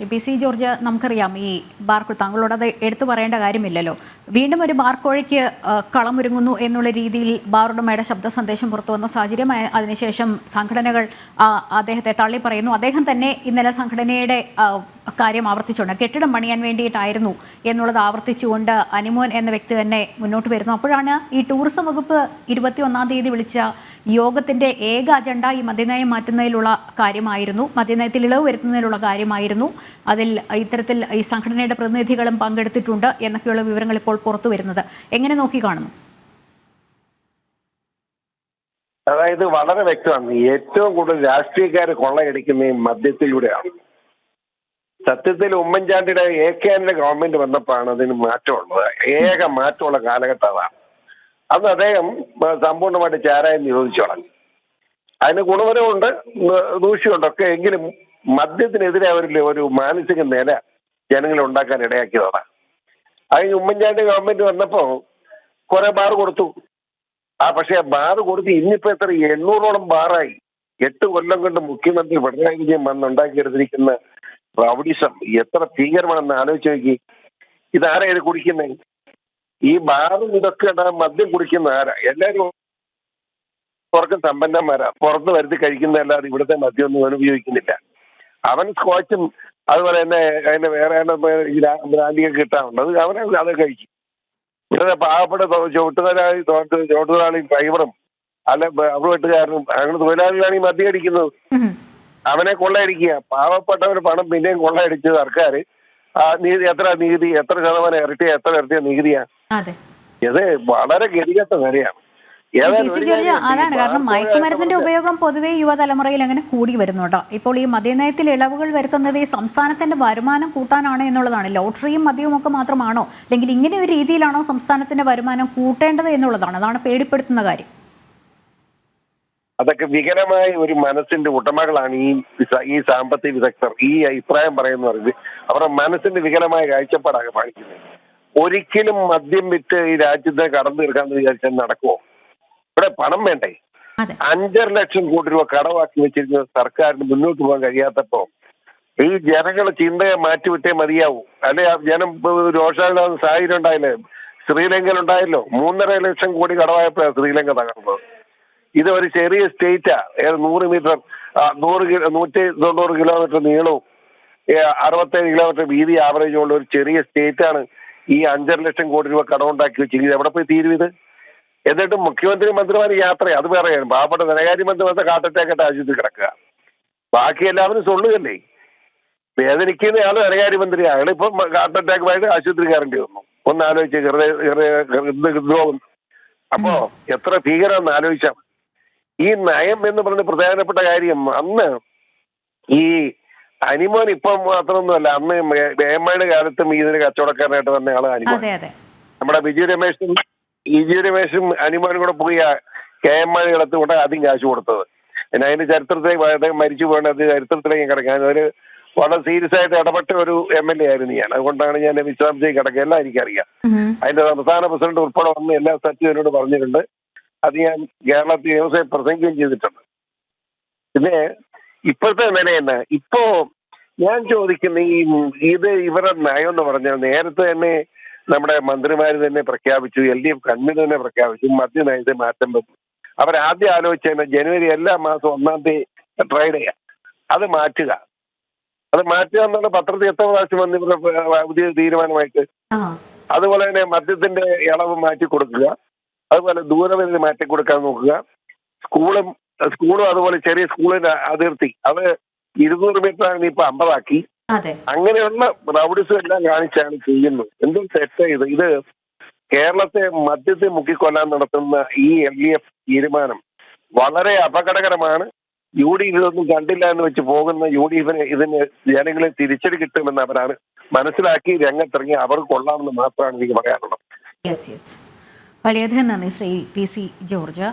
Shri P C George, നമുക്കറിയാം ഈ bar താങ്കളോട് അത് എടുത്തു പറയേണ്ട കാര്യമില്ലല്ലോ. വീണ്ടും ഒരു ബാർ കോഴയ്ക്ക് കളമൊരുങ്ങുന്നു എന്നുള്ള രീതിയിൽ ബാർ ഉടമയുടെ ശബ്ദ സന്ദേശം പുറത്തു വന്ന സാഹചര്യം. അതിനുശേഷം സംഘടനകൾ അദ്ദേഹത്തെ തള്ളി പറയുന്നു. അദ്ദേഹം തന്നെ ഇന്നലെ സംഘടനയുടെ കാര്യം ആവർത്തിച്ചുകൊണ്ട് കെട്ടിടം പണിയാൻ വേണ്ടിയിട്ടായിരുന്നു എന്നുള്ളത് ആവർത്തിച്ചുകൊണ്ട് അനിമോൻ എന്ന വ്യക്തി തന്നെ മുന്നോട്ട് വരുന്നു. അപ്പോഴാണ് ഈ ടൂറിസം വകുപ്പ് 21-ാം തീയതി വിളിച്ച യോഗത്തിന്റെ ഏക അജണ്ട ഈ മദ്യനയം മാറ്റുന്നതിലുള്ള കാര്യമായിരുന്നു, മദ്യനയത്തിൽ ഇളവ് വരുത്തുന്നതിലുള്ള കാര്യമായിരുന്നു. അതിൽ ഇത്തരത്തിൽ ഈ സംഘടനയുടെ പ്രതിനിധികളും പങ്കെടുത്തിട്ടുണ്ട് എന്നൊക്കെയുള്ള വിവരങ്ങൾ ഇപ്പോൾ പുറത്തു വരുന്നത് എങ്ങനെ നോക്കി കാണുന്നു? അതായത് വളരെ വ്യക്തമാണ്, ഏറ്റവും കൂടുതൽ രാഷ്ട്രീയക്കാർ കൊള്ളയടിക്കുന്ന മദ്യത്തിലൂടെയാണ്. സത്യത്തിൽ ഉമ്മൻചാണ്ടിയുടെ AKന്റെ ഗവൺമെന്റ് വന്നപ്പോഴാണ് അതിന് മാറ്റമുള്ളത്. ഏക മാറ്റമുള്ള കാലഘട്ടം അതാണ്. അന്ന് അദ്ദേഹം സമ്പൂർണ്ണമായിട്ട് ചാരായം നിരോധിച്ചു തുടങ്ങി. അതിന് ഗുണപരമുണ്ട്, ദൂഷ്യമുണ്ട് ഒക്കെ. എങ്കിലും മദ്യത്തിനെതിരെ ഒരു മാനസിക നില ജനങ്ങൾ ഉണ്ടാക്കാൻ ഇടയാക്കിയതാണ്. അതിന് ഉമ്മൻചാണ്ടി ഗവൺമെന്റ് വന്നപ്പോ കുറെ ബാർ കൊടുത്തു. പക്ഷെ ബാർ കൊടുത്ത് ഇന്നിപ്പോ എത്ര 800ഓളം ബാറായി. 8 കൊല്ലം കൊണ്ട് മുഖ്യമന്ത്രി പിണറായി വിജയൻ വന്നുണ്ടാക്കിയെടുത്തിരിക്കുന്ന റൗഡിസം എത്ര ഭീകരമാണെന്ന് ആലോചിച്ച് നോക്കി. ഇതാരാ ഇത് കുടിക്കുന്നത്? ഈ ബാറും ഇതൊക്കെ മദ്യം കുടിക്കുന്ന ആരാ? എല്ലാവരും പുറത്ത് സമ്പന്നന്മാരാ, പുറത്ത് വരുത്തി കഴിക്കുന്നതല്ലാതെ ഇവിടുത്തെ മദ്യം ഒന്നും ഉപയോഗിക്കുന്നില്ല. അവൻ സ്കോച്ചും അതുപോലെ തന്നെ അതിന്റെ വേറെ ബ്രാൻഡിയൊക്കെ കിട്ടാറുണ്ട്, അവനെ അത് കഴിക്കും. ഇവിടെ പാവപ്പെട്ട ചോട്ടുതൊഴിലാളി ഡ്രൈവറും അല്ല വെട്ടുകാരനും അങ്ങനെ തൊഴിലാളികളാണ് ഈ മദ്യം അടിക്കുന്നത്. അവനെ കൊള്ളയടിക്കുക. പാവപ്പെട്ടവര് പണം പിന്നെയും കൊള്ളയടിച്ച് സർക്കാർ എത്ര ശതമാനം എത്ര നികുതിയാ? ഇത് വളരെ ഗതികെട്ട കാര്യമാണ്. അതാണ് കാരണം മയക്കുമരുന്നിന്റെ ഉപയോഗം പൊതുവെ യുവതലമുറയിൽ അങ്ങനെ കൂടി വരുന്നുണ്ടോ. ഇപ്പോൾ ഈ മദ്യനയത്തിൽ ഇളവുകൾ വരുത്തുന്നത് ഈ സംസ്ഥാനത്തിന്റെ വരുമാനം കൂട്ടാനാണ് എന്നുള്ളതാണ്. ലോട്ടറിയും മദ്യവും ഒക്കെ മാത്രമാണോ, അല്ലെങ്കിൽ ഇങ്ങനെ ഒരു രീതിയിലാണോ സംസ്ഥാനത്തിന്റെ വരുമാനം കൂട്ടേണ്ടത് എന്നുള്ളതാണ്. അതാണ് പേടിപ്പെടുത്തുന്ന കാര്യം. അതൊക്കെ വികലമായ ഒരു മനസ്സിന്റെ ഉടമകളാണ് ഈ സാമ്പത്തിക വിദഗ്ധർ. ഈ അഭിപ്രായം പറയുന്നത് അവരുടെ മനസ്സിന്റെ വികലമായ കാഴ്ചപ്പാടാണ് കാണിക്കുന്നത്. ഒരിക്കലും മദ്യം വിറ്റ് ഈ രാജ്യത്തെ കടന്നു തീർക്കാന്ന് വിചാരിച്ചാൽ നടക്കുമോ? ഇവിടെ പണം വേണ്ടേ? 5.5 ലക്ഷം കോടി രൂപ കടമാക്കി വെച്ചിരിക്കുന്ന സർക്കാരിന് മുന്നോട്ട് പോകാൻ കഴിയാത്തപ്പോ ഈ ജനങ്ങളെ ചിന്തയെ മാറ്റിവിട്ടേ മതിയാവൂ. അല്ലെ ജനം രോഷാകുന്ന സാഹചര്യം ഉണ്ടായില്ലേ? ശ്രീലങ്കയിൽ ഉണ്ടായല്ലോ. 3.5 ലക്ഷം കോടി കടമായപ്പോഴാണ് ശ്രീലങ്ക തകർന്നത്. ഇത് ഒരു ചെറിയ സ്റ്റേറ്റാ. 190 കിലോമീറ്റർ നീളവും 67 കിലോമീറ്റർ വീതി ആവറേജ് ഉള്ള ഒരു ചെറിയ സ്റ്റേറ്റാണ് ഈ 5.5 ലക്ഷം കോടി രൂപ കടമുണ്ടാക്കി വെച്ചെങ്കിൽ എവിടെ പോയി തീരും ഇത്? എന്നിട്ട് മുഖ്യമന്ത്രി മന്ത്രിമാർ യാത്ര, അത് വേറെയാണ്. പാവപ്പെട്ട ധനകാര്യ മന്ത്രി വന്ന കാട്ടറ്റാക്കായിട്ട് ആശുപത്രി കിടക്കുക. ബാക്കി എല്ലാവരും സൊള്ളുകല്ലേ. വേദനിക്കുന്ന ആള് ധനകാര്യമന്ത്രി, അയാളിപ്പം കാട്ടറ്റാക്കുമായിട്ട് ആശുപത്രി കയറേണ്ടി വന്നു. ഒന്ന് ആലോചിച്ച് ഹൃദ്രോഗം. അപ്പോ എത്ര ഭീകരമെന്ന് ആലോചിച്ചാൽ. ഈ നയം എന്ന് പറഞ്ഞ പ്രധാനപ്പെട്ട കാര്യം, അന്ന് ഈ അനിമോൻ ഇപ്പം മാത്രമൊന്നുമല്ല, അന്ന് വേമയുടെ കാലത്തും ഇതിന് കച്ചവടക്കാരനായിട്ട് വന്ന ആള് അനിമോൻ. നമ്മുടെ വിജയ രമേശും അനിമോനും കൂടെ പോയി KM കാലത്ത് കൊണ്ട് ആദ്യം കാശ് കൊടുത്തത്. പിന്നെ അതിന്റെ ചരിത്രത്തെ മരിച്ചു പോകേണ്ട ചരിത്രത്തിലേക്ക് കിടക്കാൻ ഒരു വളരെ സീരിയസ് ആയിട്ട് ഇടപെട്ട ഒരു MLA ആയിരുന്നു ഞാൻ. അതുകൊണ്ടാണ് ഞാൻ വിശ്രാമത്തേക്ക് കിടക്കുക. എല്ലാം എനിക്കറിയാം. അതിന്റെ സംസ്ഥാന പ്രസിഡന്റ് ഉൾപ്പെടെ വന്ന് എല്ലാ സത്യവും എന്നോട് പറഞ്ഞിട്ടുണ്ട്. അത് ഞാൻ കേരളത്തിൽ നിയമസഭയിൽ പ്രസംഗിക്കുകയും ചെയ്തിട്ടുണ്ട്. പിന്നെ ഇപ്പോഴത്തെ നില തന്നെ, ഇപ്പോ ഞാൻ ചോദിക്കുന്ന ഇവരുടെ നയം എന്ന് പറഞ്ഞാൽ നേരത്തെ തന്നെ നമ്മുടെ മന്ത്രിമാര് തന്നെ പ്രഖ്യാപിച്ചു, LDF കൺവീനർ തന്നെ പ്രഖ്യാപിച്ചു മദ്യനയത്തെ മാറ്റം വന്നു. അവരാദ്യം ആലോചിച്ച ജനുവരി എല്ലാ മാസം 1-ാം തീയതി ട്രൈ ഡേ അത് മാറ്റുക എന്നുള്ള പത്രത്തിൽ എത്ര പ്രാവശ്യം വന്ന് പുതിയ തീരുമാനമായിട്ട്. അതുപോലെ തന്നെ മദ്യത്തിന്റെ ഇളവ് മാറ്റി കൊടുക്കുക, അതുപോലെ ദൂരപരിധി മാറ്റി കൊടുക്കാൻ നോക്കുക. സ്കൂളും അതുപോലെ ചെറിയ സ്കൂളിന്റെ അതിർത്തി അത് 200 മീറ്റർ ആണ് ഇപ്പൊ 50 ആക്കി. അങ്ങനെയുള്ള റൗഡിസം എല്ലാം കാണിച്ചാണ് ചെയ്യുന്നത്. എന്തും തെറ്റ് ഇത് കേരളത്തെ മദ്യത്തെ മുക്കിക്കൊല്ലാൻ നടത്തുന്ന ഈ LDF തീരുമാനം വളരെ അപകടകരമാണ്. UDF ഇതൊന്നും കണ്ടില്ല എന്ന് വെച്ച് പോകുന്ന UDFന് ഇതിന് ജനങ്ങളെ തിരിച്ചടി കിട്ടുമെന്ന് അവരാണ് മനസ്സിലാക്കി രംഗത്തിറങ്ങി. അവർ കൊള്ളാമെന്ന് മാത്രമാണ് എനിക്ക് പറയാനുള്ളത്. വളരെയധികം നന്ദി ശ്രീ PC ജോർജ്.